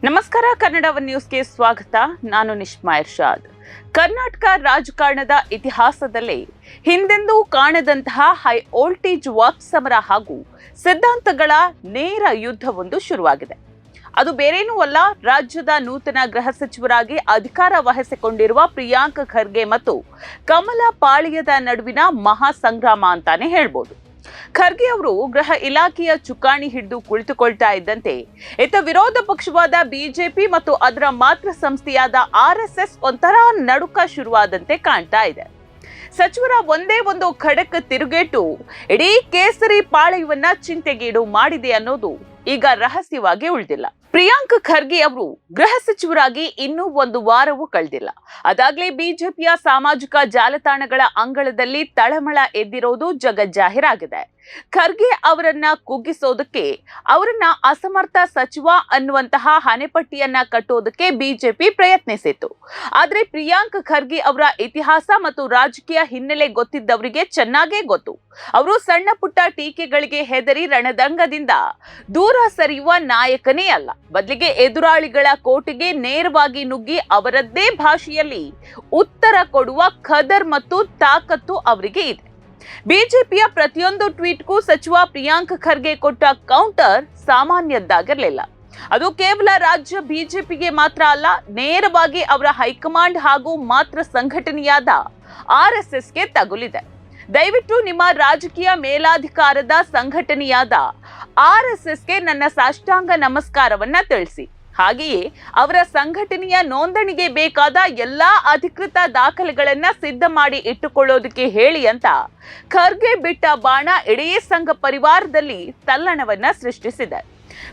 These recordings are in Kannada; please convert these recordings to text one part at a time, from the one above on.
ನಮಸ್ಕಾರ. ಕನ್ನಡ ನ್ಯೂಸ್ಗೆ ಸ್ವಾಗತ. ನಾನು ನಿಶ್ಮಾ ಇರ್ಷಾದ್. ಕರ್ನಾಟಕ ರಾಜಕಾರಣದ ಇತಿಹಾಸದಲ್ಲೇ ಹಿಂದೆಂದೂ ಕಾಣದಂತಹ ಹೈ ವೋಲ್ಟೇಜ್ ವಾಕ್ಸಮರ ಹಾಗೂ ಸಿದ್ಧಾಂತಗಳ ನೇರ ಯುದ್ಧವೊಂದು ಶುರುವಾಗಿದೆ. ಅದು ಬೇರೇನೂ ಅಲ್ಲ, ರಾಜ್ಯದ ನೂತನ ಗೃಹ ಸಚಿವರಾಗಿ ಅಧಿಕಾರ ವಹಿಸಿಕೊಂಡಿರುವ ಪ್ರಿಯಾಂಕ್ ಖರ್ಗೆ ಮತ್ತು ಕಮಲ ಪಾಳ್ಯದ ನಡುವಿನ ಮಹಾ ಸಂಗ್ರಾಮ ಅಂತಾನೆ ಹೇಳ್ಬೋದು. ಖರ್ಗೆ ಅವರು ಗೃಹ ಇಲಾಖೆಯ ಚುಕ್ಕಾಣಿ ಹಿಡಿದು ಕುಳಿತುಕೊಳ್ತಾ ಇದ್ದಂತೆ ಇತ್ತ ವಿರೋಧ ಪಕ್ಷವಾದ ಬಿಜೆಪಿ ಮತ್ತು ಅದರ ಮಾತೃ ಸಂಸ್ಥೆಯಾದ RSS ಒಂಥರ ನಡುಕ ಶುರುವಾದಂತೆ ಕಾಣ್ತಾ ಇದೆ. ಸಚಿವರ ಒಂದೇ ಒಂದು ಖಡಕ್ ತಿರುಗೇಟು ಇಡೀ ಕೇಸರಿ ಪಾಳೆಯವನ್ನ ಚಿಂತೆಗೀಡು ಮಾಡಿದೆ ಅನ್ನೋದು ಈಗ ರಹಸ್ಯವಾಗಿ ಉಳಿದಿಲ್ಲ. ಪ್ರಿಯಾಂಕ್ ಖರ್ಗೆ ಅವರು ಗೃಹ ಸಚಿವರಾಗಿ ಇನ್ನೂ ಒಂದು ವಾರವೂ ಕಳೆದಿಲ್ಲ. ಅದಾಗ್ಲೇ ಬಿಜೆಪಿಯ ಸಾಮಾಜಿಕ ಜಾಲತಾಣಗಳ ಅಂಗಳದಲ್ಲಿ ತಳಮಳ ಎದ್ದಿರೋದು ಜಗಜ್ಜಾಹೀರಾಗಿದೆ. ಖರ್ಗೆ ಅವರನ್ನ ಕುಗ್ಗಿಸೋದಕ್ಕೆ, ಅವರನ್ನ ಅಸಮರ್ಥ ಸಚಿವ ಅನ್ನುವಂತಹ ಹಣೆಪಟ್ಟಿಯನ್ನ ಕಟ್ಟೋದಕ್ಕೆ ಬಿಜೆಪಿ ಪ್ರಯತ್ನಿಸಿತ್ತು. ಆದ್ರೆ ಪ್ರಿಯಾಂಕ್ ಖರ್ಗೆ ಅವರ ಇತಿಹಾಸ ಮತ್ತು ರಾಜಕೀಯ ಹಿನ್ನೆಲೆ ಗೊತ್ತಿದ್ದವರಿಗೆ ಚೆನ್ನಾಗೇ ಗೊತ್ತು. ಅವರು ಸಣ್ಣ ಪುಟ್ಟ ಟೀಕೆಗಳಿಗೆ ಹೆದರಿ ರಣದಂಗದಿಂದ ದೂರ ಸರಿಯುವ ನಾಯಕನೇ ಅಲ್ಲ. ಬದಲಿಗೆ ಎದುರಾಳಿಗಳ ಕೋಟೆಗೆ ನೇರವಾಗಿ ನುಗ್ಗಿ ಅವರದ್ದೇ ಭಾಷೆಯಲ್ಲಿ ಉತ್ತರ ಕೊಡುವ ಖದರ್ ಮತ್ತು ತಾಕತ್ತು ಅವರಿಗೆ ಇದೆ. ಬಿಜೆಪಿಯ ಪ್ರತಿಯೊಂದು ಟ್ವೀಟ್ಗೂ ಸಚಿವ ಪ್ರಿಯಾಂಕ್ ಖರ್ಗೆ ಕೊಟ್ಟ ಕೌಂಟರ್ ಸಾಮಾನ್ಯದ್ದಾಗಿರಲಿಲ್ಲ. ಅದು ಕೇವಲ ರಾಜ್ಯ ಬಿಜೆಪಿಗೆ ಮಾತ್ರ ಅಲ್ಲ, ನೇರವಾಗಿ ಅವರ ಹೈಕಮಾಂಡ್ ಹಾಗೂ ಮಾತೃ ಸಂಘಟನೆಯಾದ RSSಗೆ ತಗುಲಿದೆ. ದಯವಿಟ್ಟು ನಿಮ್ಮ ರಾಜಕೀಯ ಮೇಲಾಧಿಕಾರದ ಸಂಘಟನೆಯಾದ RSSಗೆ ನನ್ನ ಸಾಷ್ಟಾಂಗ ನಮಸ್ಕಾರವನ್ನ ತಿಳಿಸಿ. ಹಾಗೆಯೇ ಅವರ ಸಂಘಟನೆಯ ನೋಂದಣಿಗೆ ಬೇಕಾದ ಎಲ್ಲಾ ಅಧಿಕೃತ ದಾಖಲೆಗಳನ್ನ ಸಿದ್ಧ ಮಾಡಿ ಇಟ್ಟುಕೊಳ್ಳೋದಕ್ಕೆ ಹೇಳಿ ಅಂತ ಖರ್ಗೆ ಬಿಟ್ಟ ಬಾಣ ಇಡೀ ಸಂಘ ಪರಿವಾರದಲ್ಲಿ ತಲ್ಲಣವನ್ನ ಸೃಷ್ಟಿಸಿದೆ.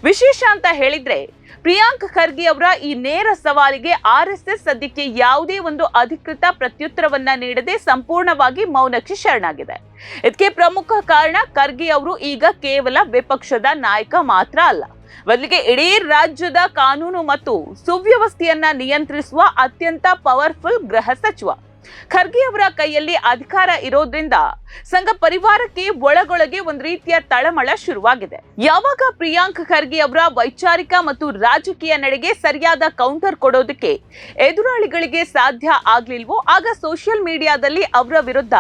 ವಿಶೇಷ ಅಂತ ಹೇಳಿದ್ರೆ, ಪ್ರಿಯಾಂಕ್ ಖರ್ಗೆ ಅವರ ಈ ನೇರ ಸವಾಲಿಗೆ RSS ಸದ್ಯಕ್ಕೆ ಯಾವುದೇ ಒಂದು ಅಧಿಕೃತ ಪ್ರತ್ಯುತ್ತರವನ್ನ ನೀಡದೆ ಸಂಪೂರ್ಣವಾಗಿ ಮೌನಕ್ಕೆ ಶರಣಾಗಿದೆ. ಇದಕ್ಕೆ ಪ್ರಮುಖ ಕಾರಣ, ಖರ್ಗೆ ಅವರು ಈಗ ಕೇವಲ ವಿಪಕ್ಷದ ನಾಯಕ ಮಾತ್ರ ಅಲ್ಲ, ಬದಲಿಗೆ ಇಡೀ ರಾಜ್ಯದ ಕಾನೂನು ಮತ್ತು ಸುವ್ಯವಸ್ಥೆಯನ್ನ ನಿಯಂತ್ರಿಸುವ ಅತ್ಯಂತ ಪವರ್ಫುಲ್ ಗೃಹ ಸಚಿವ. ಖರ್ಗೆ ಅವರ ಕೈಯಲ್ಲಿ ಅಧಿಕಾರ ಇರೋದ್ರಿಂದ ಸಂಘ ಪರಿವಾರಕ್ಕೆ ಒಳಗೊಳಗೆ ಒಂದು ರೀತಿಯ ತಳಮಳ ಶುರುವಾಗಿದೆ. ಯಾವಾಗ ಪ್ರಿಯಾಂಕ್ ಖರ್ಗೆ ಅವರ ವೈಚಾರಿಕ ಮತ್ತು ರಾಜಕೀಯ ನಡೆಗೆ ಸರಿಯಾದ ಕೌಂಟರ್ ಕೊಡೋದಕ್ಕೆ ಎದುರಾಳಿಗಳಿಗೆ ಸಾಧ್ಯ ಆಗ್ಲಿಲ್ವೋ, ಆಗ ಸೋಷಿಯಲ್ ಮೀಡಿಯಾದಲ್ಲಿ ಅವರ ವಿರುದ್ಧ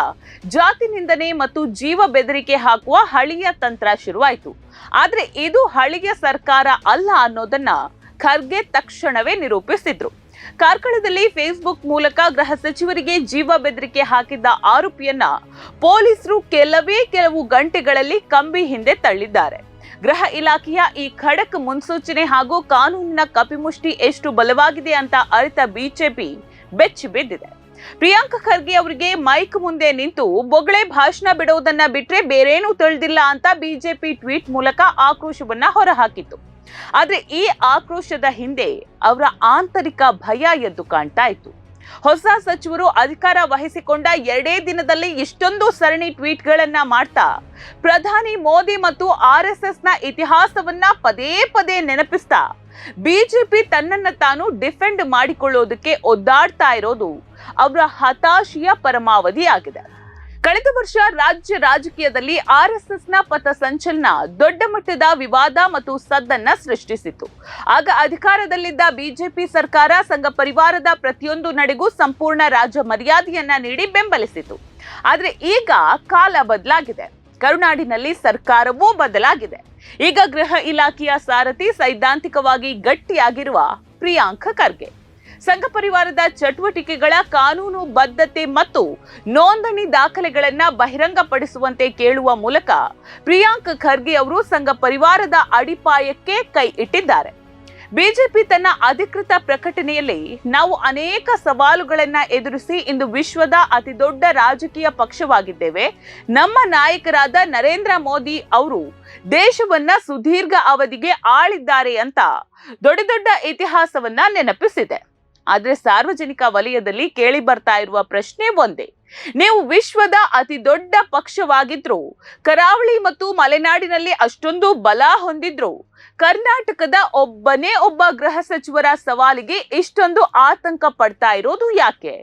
ಜಾತಿ ನಿಂದನೆ ಮತ್ತು ಜೀವ ಬೆದರಿಕೆ ಹಾಕುವ ಹಳೆಯ ತಂತ್ರ ಶುರುವಾಯಿತು. ಆದ್ರೆ ಇದು ಹಳೆಯ ಸರ್ಕಾರ ಅಲ್ಲ ಅನ್ನೋದನ್ನ ಖರ್ಗೆ ತಕ್ಷಣವೇ ನಿರೂಪಿಸಿದ್ರು. ಕಾರ್ಕಳದಲ್ಲಿ ಫೇಸ್ಬುಕ್ ಮೂಲಕ ಗೃಹ ಸಚಿವರಿಗೆ ಜೀವ ಬೆದರಿಕೆ ಹಾಕಿದ್ದ ಆರೋಪಿಯನ್ನ ಪೊಲೀಸರು ಕೆಲವು ಗಂಟೆಗಳಲ್ಲಿ ಕಂಬಿ ಹಿಂದೆ ತಳ್ಳಿದ್ದಾರೆ. ಗೃಹ ಇಲಾಖೆಯ ಈ ಖಡಕ್ ಮುನ್ಸೂಚನೆ ಹಾಗೂ ಕಾನೂನಿನ ಕಪಿಮುಷ್ಟಿ ಎಷ್ಟು ಬಲವಾಗಿದೆ ಅಂತ ಅರಿತ ಬಿಜೆಪಿ ಬೆಚ್ಚಿ ಬಿದ್ದಿದೆ. ಪ್ರಿಯಾಂಕ್ ಖರ್ಗೆ ಅವರಿಗೆ ಮೈಕ್ ಮುಂದೆ ನಿಂತು ಬೊಗಳೆ ಭಾಷಣ ಬಿಡೋದನ್ನ ಬಿಟ್ರೆ ಬೇರೇನೂ ತಿಳಿದಿಲ್ಲ ಅಂತ ಬಿಜೆಪಿ ಟ್ವೀಟ್ ಮೂಲಕ ಆಕ್ರೋಶವನ್ನ ಹೊರಹಾಕಿತ್ತು. ಆದ್ರೆ ಈ ಆಕ್ರೋಶದ ಹಿಂದೆ ಅವರ ಆಂತರಿಕ ಭಯ ಎದ್ದು ಕಾಣ್ತಾ ಇತ್ತು. ಹೊಸ ಸಚಿವರು ಅಧಿಕಾರ ವಹಿಸಿಕೊಂಡ 2 ದಿನದಲ್ಲಿ ಇಷ್ಟೊಂದು ಸರಣಿ ಟ್ವೀಟ್ಗಳನ್ನ ಮಾಡ್ತಾ ಪ್ರಧಾನಿ ಮೋದಿ ಮತ್ತು RSSನ ಇತಿಹಾಸವನ್ನ ಪದೇ ಪದೇ ನೆನಪಿಸ್ತಾ ಬಿಜೆಪಿ ತನ್ನನ್ನ ತಾನು ಡಿಫೆಂಡ್ ಮಾಡಿಕೊಳ್ಳೋದಕ್ಕೆ ಒದ್ದಾಡ್ತಾ ಇರೋದು ಅವರ ಹತಾಶೆಯ ಪರಮಾವಧಿಯಾಗಿದೆ. ಕಳೆದ ವರ್ಷ ರಾಜ್ಯ ರಾಜಕೀಯದಲ್ಲಿ RSSನ ಪಥ ಸಂಚಲನ ದೊಡ್ಡ ಮಟ್ಟದ ವಿವಾದ ಮತ್ತು ಸದ್ದನ್ನ ಸೃಷ್ಟಿಸಿತ್ತು. ಆಗ ಅಧಿಕಾರದಲ್ಲಿದ್ದ ಬಿಜೆಪಿ ಸರ್ಕಾರ ಸಂಘ ಪರಿವಾರದ ಪ್ರತಿಯೊಂದು ನಡೆಗೂ ಸಂಪೂರ್ಣ ರಾಜ್ಯ ಮರ್ಯಾದೆಯನ್ನ ನೀಡಿ ಬೆಂಬಲಿಸಿತು. ಆದ್ರೆ ಈಗ ಕಾಲ ಬದಲಾಗಿದೆ, ಕರುನಾಡಿನಲ್ಲಿ ಸರ್ಕಾರವೂ ಬದಲಾಗಿದೆ. ಈಗ ಗೃಹ ಇಲಾಖೆಯ ಸಾರಥಿ ಸೈದ್ಧಾಂತಿಕವಾಗಿ ಗಟ್ಟಿಯಾಗಿರುವ ಪ್ರಿಯಾಂಕ್ ಖರ್ಗೆ. ಸಂಘ ಪರಿವಾರದ ಚಟುವಟಿಕೆಗಳ ಕಾನೂನು ಬದ್ಧತೆ ಮತ್ತು ನೋಂದಣಿ ದಾಖಲೆಗಳನ್ನ ಬಹಿರಂಗಪಡಿಸುವಂತೆ ಕೇಳುವ ಮೂಲಕ ಪ್ರಿಯಾಂಕ್ ಖರ್ಗೆ ಅವರು ಸಂಘ ಪರಿವಾರದ ಅಡಿಪಾಯಕ್ಕೆ ಕೈ ಇಟ್ಟಿದ್ದಾರೆ. ಬಿಜೆಪಿ ತನ್ನ ಅಧಿಕೃತ ಪ್ರಕಟಣೆಯಲ್ಲಿ, ನಾವು ಅನೇಕ ಸವಾಲುಗಳನ್ನ ಎದುರಿಸಿ ಇಂದು ವಿಶ್ವದ ಅತಿ ದೊಡ್ಡ ರಾಜಕೀಯ ಪಕ್ಷವಾಗಿದ್ದೇವೆ. ನಮ್ಮ ನಾಯಕರಾದ ನರೇಂದ್ರ ಮೋದಿ ಅವರು ದೇಶವನ್ನ ಸುದೀರ್ಘ ಅವಧಿಗೆ ಆಳಿದ್ದಾರೆ ಅಂತ ದೊಡ್ಡ ಇತಿಹಾಸವನ್ನ ನೆನಪಿಸಿದೆ. ಆದ್ರೆ ಸಾರ್ವಜನಿಕ ವಲಯದಲ್ಲಿ ಕೇಳಿ ಬರ್ತಾ ಇರುವ ಪ್ರಶ್ನೆ ಒಂದೇ, ನೀವು ವಿಶ್ವದ ಅತಿ ದೊಡ್ಡ ಪಕ್ಷವಾಗಿದ್ರು, ಕರಾವಳಿ ಮತ್ತು ಮಲೆನಾಡಿನಲ್ಲಿ ಅಷ್ಟೊಂದು ಬಲ ಹೊಂದಿದ್ರು, ಕರ್ನಾಟಕದ ಒಬ್ಬನೇ ಒಬ್ಬ ಗೃಹ ಸಚಿವರ ಸವಾಲಿಗೆ ಇಷ್ಟೊಂದು ಆತಂಕ ಪಡ್ತಾ ಇರೋದು ಯಾಕೆ?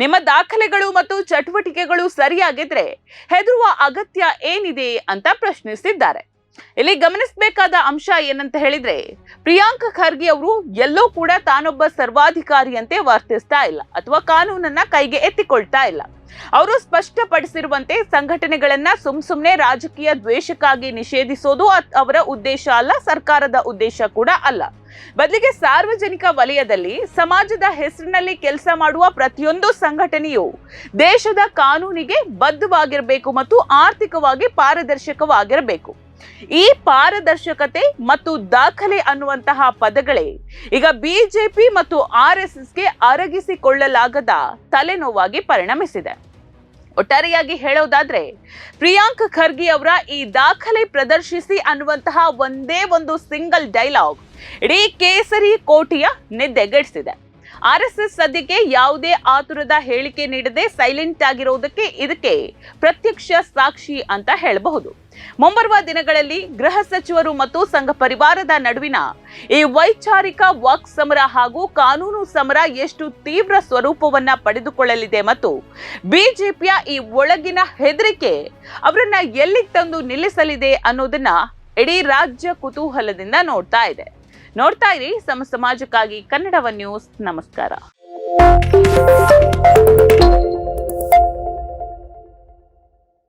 ನಿಮ್ಮ ದಾಖಲೆಗಳು ಮತ್ತು ಚಟುವಟಿಕೆಗಳು ಸರಿಯಾಗಿದ್ರೆ ಹೆದರುವ ಅಗತ್ಯ ಏನಿದೆ ಅಂತ ಪ್ರಶ್ನಿಸಿದ್ದಾರೆ. ಇಲ್ಲಿ ಗಮನಿಸಬೇಕಾದ ಅಂಶ ಏನಂತ ಹೇಳಿದ್ರೆ, ಪ್ರಿಯಾಂಕ್ ಖರ್ಗೆ ಅವರು ಎಲ್ಲೂ ಕೂಡ ತಾನೊಬ್ಬ ಸರ್ವಾಧಿಕಾರಿಯಂತೆ ವರ್ತಿಸ್ತಾ ಇಲ್ಲ ಅಥವಾ ಕಾನೂನನ್ನ ಕೈಗೆ ಎತ್ತಿಕೊಳ್ತಾ ಇಲ್ಲ. ಅವರು ಸ್ಪಷ್ಟಪಡಿಸಿರುವಂತೆ ಸಂಘಟನೆಗಳನ್ನ ಸುಮ್ನೆ ರಾಜಕೀಯ ದ್ವೇಷಕ್ಕಾಗಿ ನಿಷೇಧಿಸೋದು ಅವರ ಉದ್ದೇಶ ಅಲ್ಲ, ಸರ್ಕಾರದ ಉದ್ದೇಶ ಕೂಡ ಅಲ್ಲ. ಬದಲಿಗೆ ಸಾರ್ವಜನಿಕ ವಲಯದಲ್ಲಿ ಸಮಾಜದ ಹೆಸರಿನಲ್ಲಿ ಕೆಲಸ ಮಾಡುವ ಪ್ರತಿಯೊಂದು ಸಂಘಟನೆಯು ದೇಶದ ಕಾನೂನಿಗೆ ಬದ್ಧವಾಗಿರಬೇಕು ಮತ್ತು ಆರ್ಥಿಕವಾಗಿ ಪಾರದರ್ಶಕವಾಗಿರಬೇಕು. ಈ ಪಾರದರ್ಶಕತೆ ಮತ್ತು ದಾಖಲೆ ಅನ್ನುವಂತಹ ಪದಗಳೇ ಈಗ ಬಿಜೆಪಿ ಮತ್ತು RSSಗೆ ಅರಗಿಸಿಕೊಳ್ಳಲಾಗದ ತಲೆನೋವಾಗಿ ಪರಿಣಮಿಸಿದೆ. ಒಟ್ಟಾರೆಯಾಗಿ ಹೇಳೋದಾದ್ರೆ, ಪ್ರಿಯಾಂಕ್ ಖರ್ಗೆ ಅವರ ಈ ದಾಖಲೆ ಪ್ರದರ್ಶಿಸಿ ಅನ್ನುವಂತಹ ಒಂದೇ ಒಂದು ಸಿಂಗಲ್ ಡೈಲಾಗ್ ಇಡೀ ಕೇಸರಿ ಕೋಟೆಯ ನಿದ್ದೆಗೆಡಿಸಿದೆ. RSS ಸದ್ಯಕ್ಕೆ ಯಾವುದೇ ಆತುರದ ಹೇಳಿಕೆ ನೀಡದೆ ಸೈಲೆಂಟ್ ಆಗಿರೋದಕ್ಕೆ ಇದಕ್ಕೆ ಪ್ರತ್ಯಕ್ಷ ಸಾಕ್ಷಿ ಅಂತ ಹೇಳಬಹುದು. ಮುಂಬರುವ ದಿನಗಳಲ್ಲಿ ಗೃಹ ಸಚಿವರು ಮತ್ತು ಸಂಘ ಪರಿವಾರದ ನಡುವಿನ ಈ ವೈಚಾರಿಕ ವಾಕ್ ಸಮರ ಹಾಗೂ ಕಾನೂನು ಸಮರ ಎಷ್ಟು ತೀವ್ರ ಸ್ವರೂಪವನ್ನ ಪಡೆದುಕೊಳ್ಳಲಿದೆ ಮತ್ತು ಬಿಜೆಪಿಯ ಈ ಒಳಗಿನ ಹೆದರಿಕೆ ಅವರನ್ನ ಎಲ್ಲಿಗೆ ತಂದು ನಿಲ್ಲಿಸಲಿದೆ ಅನ್ನೋದನ್ನ ಇಡೀ ರಾಜ್ಯ ಕುತೂಹಲದಿಂದ ನೋಡ್ತಾ ಇದೆ. ನೋಡ್ತಾ ಇರಿ ಸಮಾಜಕ್ಕಾಗಿ ಕನ್ನಡ ನ್ಯೂಸ್. ನಮಸ್ಕಾರ.